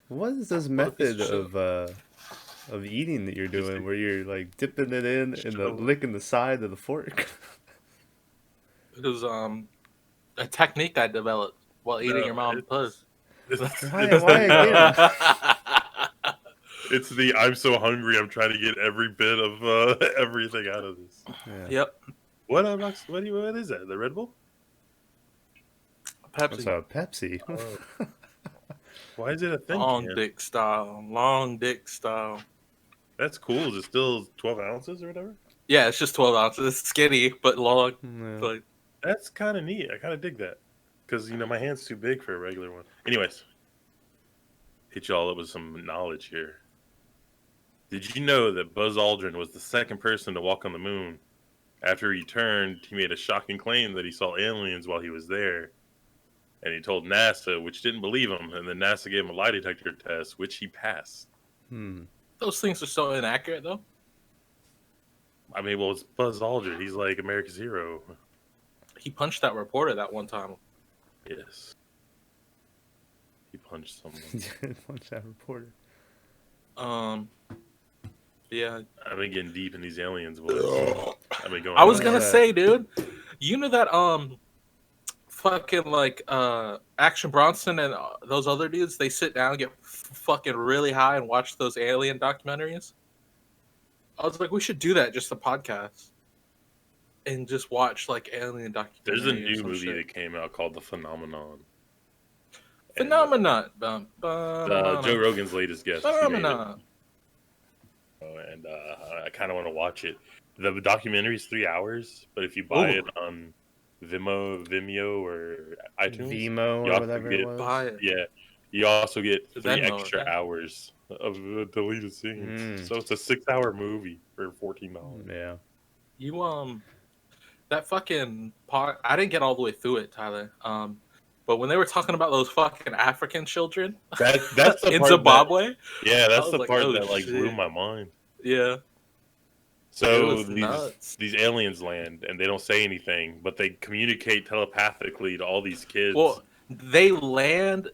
What is this What a piece method of shit. of eating that you're You doing, see, where you're like dipping it in and the show licking the side of the fork? It was a technique I developed while eating no, your mom's puss. it's Why again? it's the I'm so hungry. I'm trying to get every bit of everything out of this. Yeah. Yep, What is that? The Red Bull? What's Pepsi. a Pepsi? Oh, why is it a thin Long can? dick style. Long dick style. That's cool. Is it still 12 ounces or whatever? Yeah, it's just 12 ounces. It's skinny, but long. Yeah. Like, That's kind of neat. I kind of dig that because my hand's too big for a regular one. Anyways, hit y'all up with some knowledge here. Did you know that Buzz Aldrin was the second person to walk on the moon? After he returned, he made a shocking claim that he saw aliens while he was there. And he told NASA, which didn't believe him, and then NASA gave him a lie detector test, which he passed. Hmm. those things are so inaccurate, though. I mean, well, it's Buzz Aldrin. He's like America's hero. He punched that reporter that one time. Yes. He punched someone. Punch that reporter. Um, yeah. I've been getting deep in these aliens, boys. I've been going I was on. gonna say, dude, you know that fucking like Action Bronson and those other dudes, they sit down, get fucking really high, and watch those alien documentaries. I was like, we should do that, just a podcast, and just watch like alien documentaries. There's a or new some movie shit. that came out called The Phenomenon. And, Phenomenon. Joe Rogan's latest guest. He made it. Phenomenon. And I kind of want to watch it. The documentary is 3 hours, but if you buy Ooh. it on Vimeo or iTunes, Vimo you or also whatever it get was. Buy it. you also get 3 Venmo, extra okay. hours of deleted scenes. Mm. So it's a 6-hour movie for $14. Yeah. You that fucking part. I didn't get all the way through it, Tyler. But when they were talking about those fucking African children That's the in part Zimbabwe, I that's was the like, part oh that like blew shit. my mind. Yeah, it So was nuts. these aliens land and they don't say anything, but they communicate telepathically to all these kids. Well, they land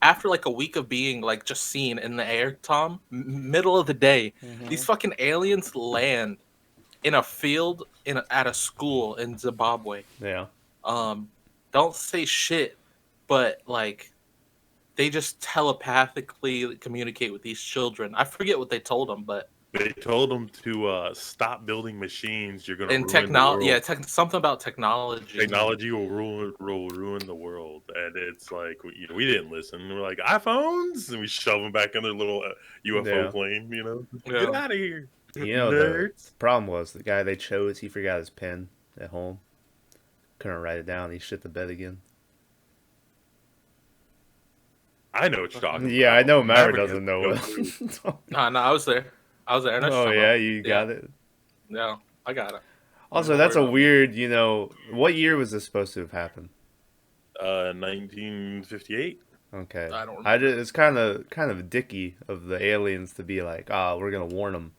after like a week of being like just seen in the air, Tom. Middle of the day, these fucking aliens land in a field at a school in Zimbabwe. Yeah. Don't say shit, but like they just telepathically communicate with these children. I forget what they told them, but They told them to stop building machines. You're going to in ruin the technology, world. yeah, something about technology. Technology will ruin the world. And it's like we didn't listen. We're like iPhones, and we shove them back in their little UFO Yeah. plane. Yeah. Get out of here, You know, the nerds. problem was the guy they chose, he forgot his pen at home. Couldn't write it down. He shit the bed again. I know what you're talking about. Yeah, I know Maverick Maverick doesn't know go it. through. No, I was there. I was there. I know what you're Oh, talking yeah, about. you got it. Yeah, I got it. Also, Don't that's worry a about it. weird, what year was this supposed to have happened? 1958. Okay. I don't I remember. just, it's kind of dicky of the aliens to be like, we're gonna warn them,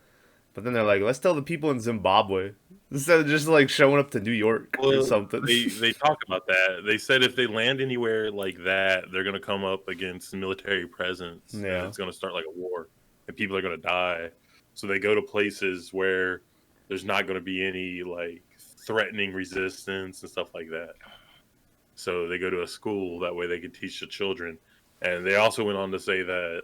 but then they're like, let's tell the people in Zimbabwe instead of just like showing up to New York or Well, something. they talk about that. They said if they land anywhere like that, they're going to come up against military presence, and Yeah. it's going to start like a war, and people are going to die. So they go to places where there's not going to be any like threatening resistance and stuff like that. So they go to a school that way they can teach the children. And they also went on to say that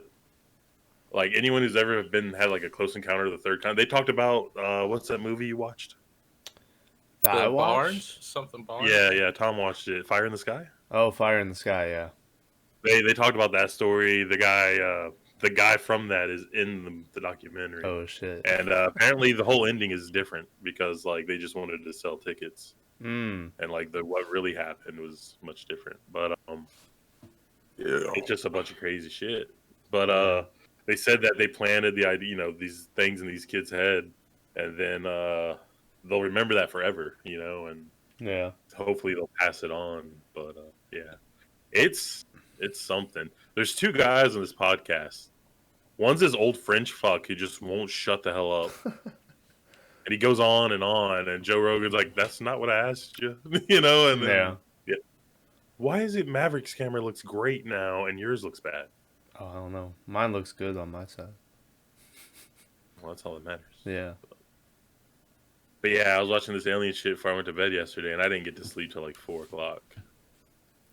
like anyone who's ever had like a close encounter the third time, they talked about what's that movie you watched? That I The watched? Barnes, something Barnes. Yeah, Tom watched it. Fire in the Sky. Oh, Fire in the Sky. Yeah. They talked about that story. The guy from that is in the documentary, Oh shit. and apparently the whole ending is different because like they just wanted to sell tickets, Mm. and like what really happened was much different. But Yeah. it's just a bunch of crazy shit. But they said that they planted the idea, these things in these kids' head, and then they'll remember that forever, and Yeah. hopefully they'll pass it on. But yeah, it's something. There's two guys on this podcast. One's this old French fuck who just won't shut the hell up, and he goes on, and Joe Rogan's like, "That's not what I asked you," and then Yeah. yeah. Why is it Maverick's camera looks great now and yours looks bad? Oh, I don't know. Mine looks good on my side. Well, that's all that matters. Yeah. But yeah, I was watching this alien shit before I went to bed yesterday, and I didn't get to sleep till like 4 o'clock.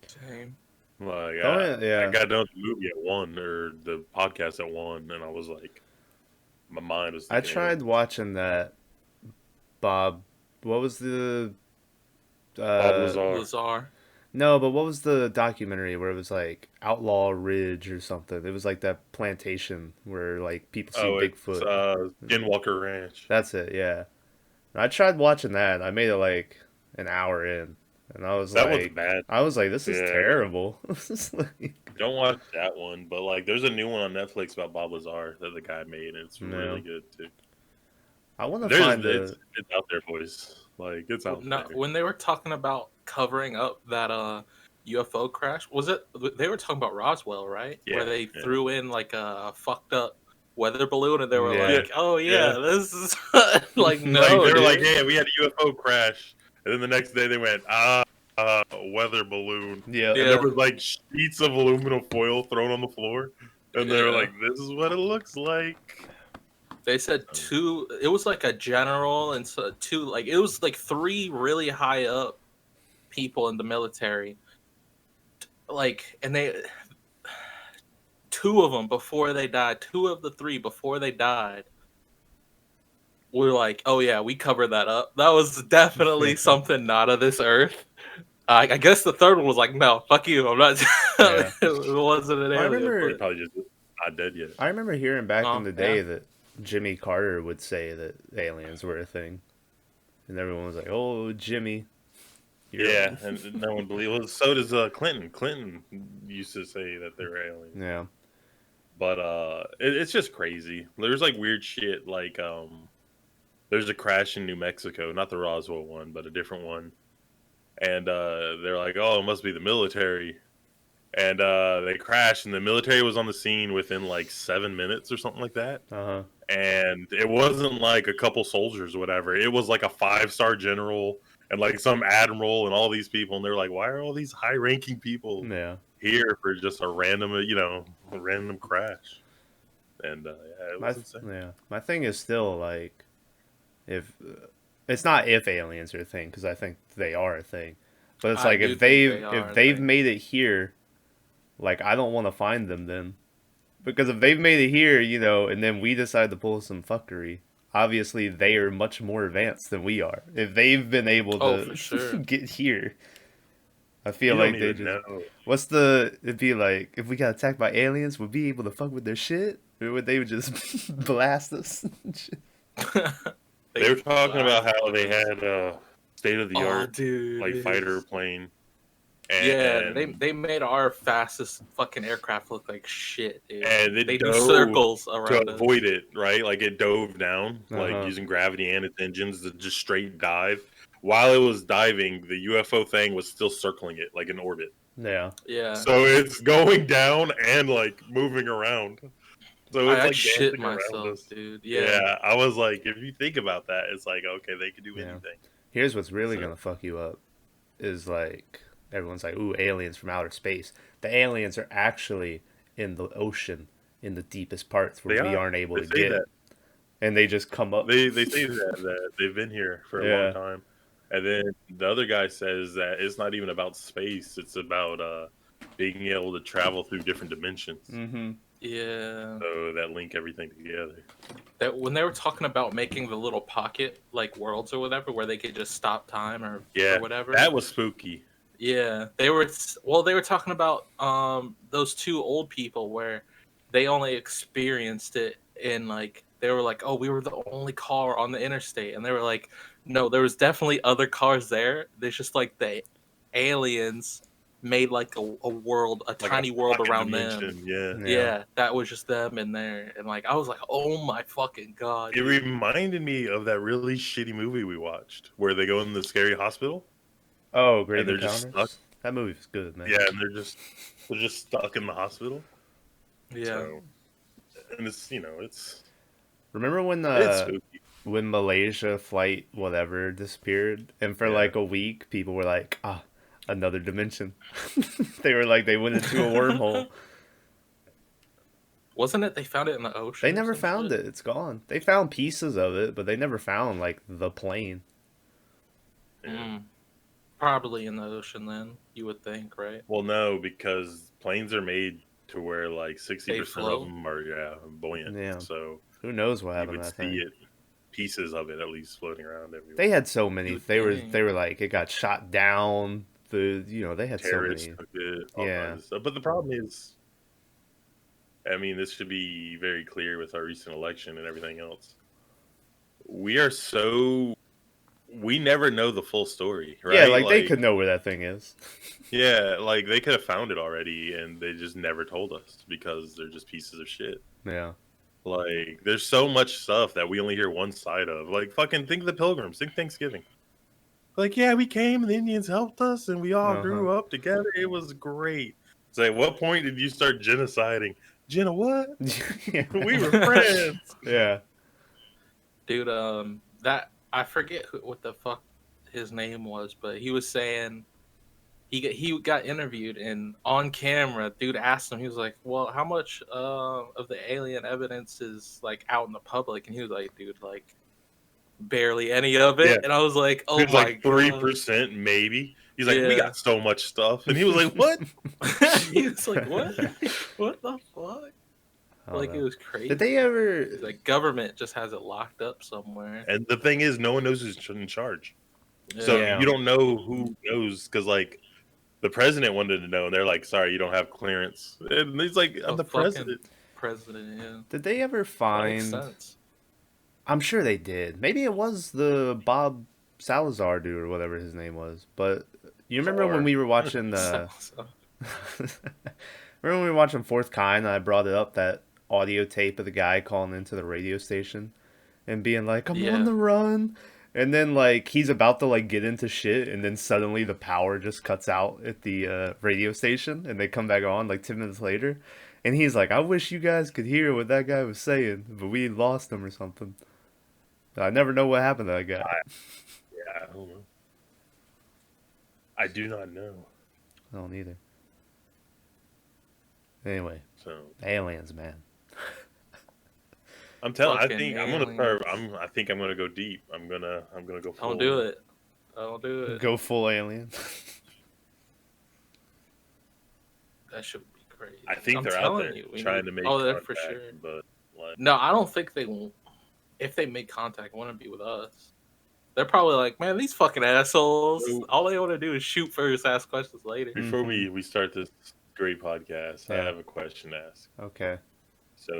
Same. Like Oh I yeah. got done with the movie at 1 or the podcast at 1, and I was like, my mind was I thinking tried aliens. watching that Bob. What was the Bob uh Lazar. Lazar. no, but what was the documentary where it was like Outlaw Ridge or something? It was like that plantation where like people see Oh, it's Bigfoot. Skinwalker Ranch. That's it, yeah. I tried watching that. I made it like an hour in, and That one's bad. I was like, this is Yeah, terrible. This is like, don't watch that one. But like, there's a new one on Netflix about Bob Lazar that the guy made, and it's really no. good too. I want to There's find a. it's out there, boys. Like it's out No, there. when they were talking about covering up that UFO crash, was it? They were talking about Roswell, right? Yeah, Where they yeah. threw in like a fucked up weather balloon, and they were Yeah. like, "Oh Yeah. yeah, this is like no." Like they were like, dude. "Hey, we had a UFO crash," and then the next day they went, weather balloon," Yeah. and there Yeah, was like sheets of aluminum foil thrown on the floor, and they were yeah. like, "This is what it looks like." They said two. It was like a general, and so two. Like it was like three really high up people in the military. Like, and they two of them before they died. Two of the three before they died were like, "Oh yeah, we covered that up. That was definitely something not of this earth." I guess the third one was like, "No, fuck you. I'm not." Yeah. It wasn't an Well, I alien. remember. They probably just not dead yet. I remember hearing back in Oh the yeah. day that Jimmy Carter would say that aliens were a thing, and everyone was like, "Oh, Jimmy." You're Yeah, and no one believes. Well, so does Clinton. Clinton used to say that they were aliens, Yeah. but it's just crazy. There's like weird shit. Like there's a crash in New Mexico, not the Roswell one, but a different one, and they're like, "Oh, it must be the military." And they crashed, and the military was on the scene within like 7 minutes or something like that. Uh huh. And it wasn't like a couple soldiers or whatever. It was like a 5-star general and like some admiral and all these people. And they're like, why are all these high-ranking people Yeah. here for just a random, a random crash? And yeah, it was insane. My thing is still like, if it's not if aliens are a thing, because I think they are a thing, but it's I like do if think they they've are if a they've thing. made it here, like I don't want to find them then, because if they've made it here, and then we decide to pull some fuckery. Obviously, they are much more advanced than we are. If they've been able Oh, to for sure. get here, I You feel don't like they even just. know. It'd be like, if we got attacked by aliens, would we be able to fuck with their shit? Or would they just blast us? They were talking about how they had a state of the Oh, art dude. like fighter plane, Yeah, and they made our fastest fucking aircraft look like shit, dude. and it They do dove circles to around us. avoid it, right? Like it dove down, like Uh-huh. using gravity and its engines to just straight dive. While it was diving, the UFO thing was still circling it like in orbit. Yeah. Yeah, So it's going down and like moving around. So it's I like shit dancing around myself, us. dude. Yeah, Yeah, I was like, if you think about that, it's like okay, they could do Yeah. anything. Here's what's really So gonna fuck you up is like everyone's like, ooh, aliens from outer space. The aliens are actually in the ocean, in the deepest parts where they we are. aren't able They to say get. that. And they just come up. They say that they've been here for a long Yeah. time, and then the other guy says that it's not even about space; it's about being able to travel through different dimensions, Mm-hmm. yeah. so that link everything together. That when they were talking about making the little pocket like worlds or whatever, where they could just stop time or Yeah, whatever. that was spooky. Yeah, they were. Well, they were talking about those two old people where they only experienced it in like they were like, oh, we were the only car on the interstate, and they were like, no, there was definitely other cars there. There's just like the aliens made like a world, a Like tiny a world pocket around dimension. them. Yeah, Yeah, that was just them in there, and like I was like, oh my fucking god, it dude. reminded me of that really shitty movie we watched where they go in the scary hospital Oh, Great and they're just stuck. Encounters. That movie's good, man. Yeah, and they're just stuck in the hospital. Yeah, So, and it's Remember it's spooky. when Malaysia flight whatever disappeared, and for Yeah. like a week, people were like, ah, another dimension. They were like, they went into a wormhole. Wasn't it they found it in the ocean? They or never some found shit? it. It's gone. They found pieces of it, but they never found like the plane. Yeah. Mm, probably in the ocean then. You would think, right? Well, no, because planes are made to where like 60% They of float. them are buoyant. Yeah. So Who knows what you happened would to that see thing? it, pieces of it at least floating around everywhere. They had so You many. would They think. were like it got shot down. They had so Terrorists many. took it, all Yeah. kinds of stuff. But the problem is, I mean, this should be very clear with our recent election and everything else. We are so we never know the full story, Yeah, right? like they Like, could know where that thing is. yeah, like they could have found it already, and they just never told us because they're just pieces of shit. Yeah. Like, there's so much stuff that we only hear one side of. Like, fucking think of the Pilgrims, think Thanksgiving. Like, yeah, we came and the Indians helped us, and we all Uh-huh. grew up together. It was great. So, at what point did you start genociding? Jenna, what? We were friends. Yeah. Dude, that I forget what the fuck his name was, but he was saying he got interviewed and on camera, dude asked him. He was like, "Well, how much of the alien evidence is like out in the public?" And he was like, "Dude, like barely any of Yeah. it." And I was like, It "Oh was my like god, 3%, maybe. He's like, we yeah." got so much stuff. And he was like, what? He was like, "What? What the fuck?" I don't Like it know. was crazy. Did they ever? He's like, government just has it locked up somewhere. And the thing is, no one knows who's in charge. So Yeah. you don't know who knows because, like, the president wanted to know, and they're like, sorry, you don't have clearance. And he's like, I'm The the fucking president. president, yeah. Did they ever That makes find? sense. I'm sure they did. Maybe it was the Bob Salazar dude or whatever his name was. But you remember when Czar. we were watching So, remember when we were watching Fourth Kind and I brought it up that audio tape of the guy calling into the radio station and being like, I'm on yeah. the run. And then like he's about to like get into shit and then suddenly the power just cuts out at the radio station and they come back on like 10 minutes later. And he's like, I wish you guys could hear what that guy was saying, but we lost him or something. I never know what happened to that guy. Yeah, I don't know. I do not know. I don't either. Anyway, So aliens, man. I'm telling. I Fucking think I'm gonna start. aliens. I think I'm gonna go deep. I'm gonna go. Full. Don't do it. Don't do it. Go full alien. That should be crazy. I think I'm they're out telling there you, we trying need- to make. Oh, that for contact, sure. But like, No, I don't think they won't. If they make contact, it wouldn't be with us. They're probably like, man, these fucking assholes. So- All they want to do is shoot first, ask questions later. before we start this great podcast, I Yeah. have a question to ask. Okay. So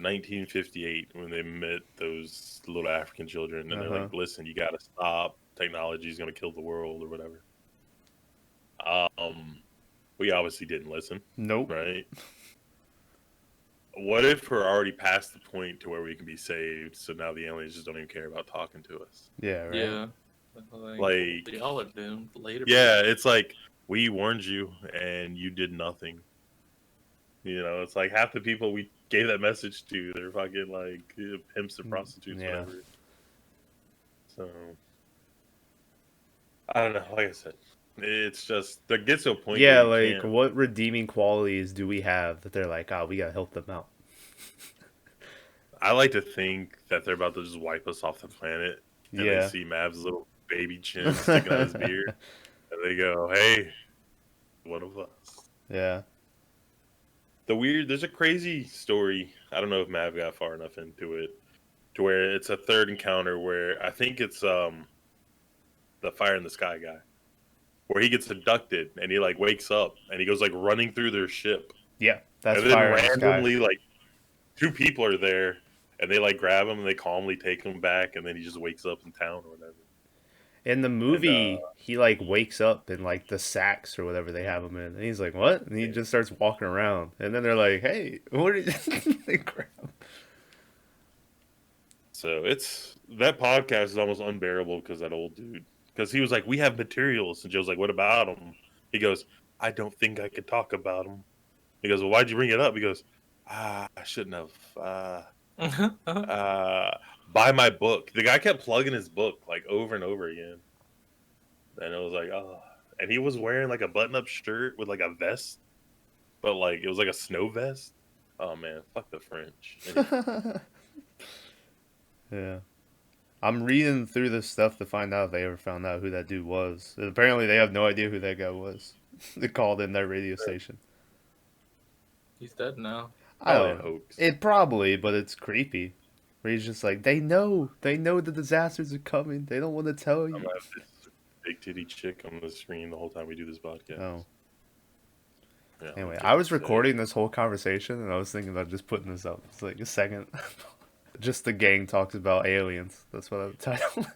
1958, when they met those little African children, and they're like, "Listen, you got to stop. Technology is going to kill the world, or whatever." We obviously didn't listen, Nope. right? What if we're already past the point to where we can be saved? So now the aliens just don't even care about talking to us. Yeah, right. Yeah. Like, y'all are doomed later. yeah, it's like we warned you and you did nothing. You know, it's like half the people we gave that message to, they're fucking like pimps or prostitutes, Yeah. whatever. So I don't know. Like I said, it's just there gets to a point. Yeah, where you like can't- what redeeming qualities do we have that they're like, oh, we gotta help them out? I like to think that they're about to just wipe us off the planet, and they Yeah. see Mav's little baby chin sticking out his beard, and they go, "Hey, one of us." Yeah. There's a crazy story. I don't know if Mav got far enough into it to where it's a third encounter where I think it's the Fire in the Sky guy, where he gets abducted and he like wakes up and he goes like running through their ship, Yeah. That's and then fire in the sky. randomly like two people are there and they like grab him and they calmly take him back, and then he just wakes up in town or whatever. In the movie, he like wakes up in like the sacks or whatever they have him in, and he's like, "What?" And he just starts walking around, and then they're like, "Hey, what are you?" They grab him. So it's that podcast is almost unbearable because that old dude, because he was like, "We have materials," and Joe's like, "What about them?" He goes, "I don't think I could talk about them." He goes, "Well, why'd you bring it up?" He goes, "I shouldn't have." Buy my book. The guy kept plugging his book like over and over again, and it was like, oh. And he was wearing like a button-up shirt with like a vest, but like it was like a snow vest. Oh man, fuck the French. Anyway, Yeah. I'm reading through this stuff to find out if they ever found out who that dude was. And apparently, they have no idea who that guy was. They called in their radio station. He's dead now. I probably a don't know. hoax. It probably, but it's creepy. Where he's just like, they know the disasters are coming. They don't want to tell I'm you. gonna have this big titty chick on the screen the whole time we do this podcast. Oh. Yeah, Anyway, get I was to say it. recording this whole conversation and I was thinking about just putting this up. It's like a second. Just the gang talks about aliens. That's what I would title.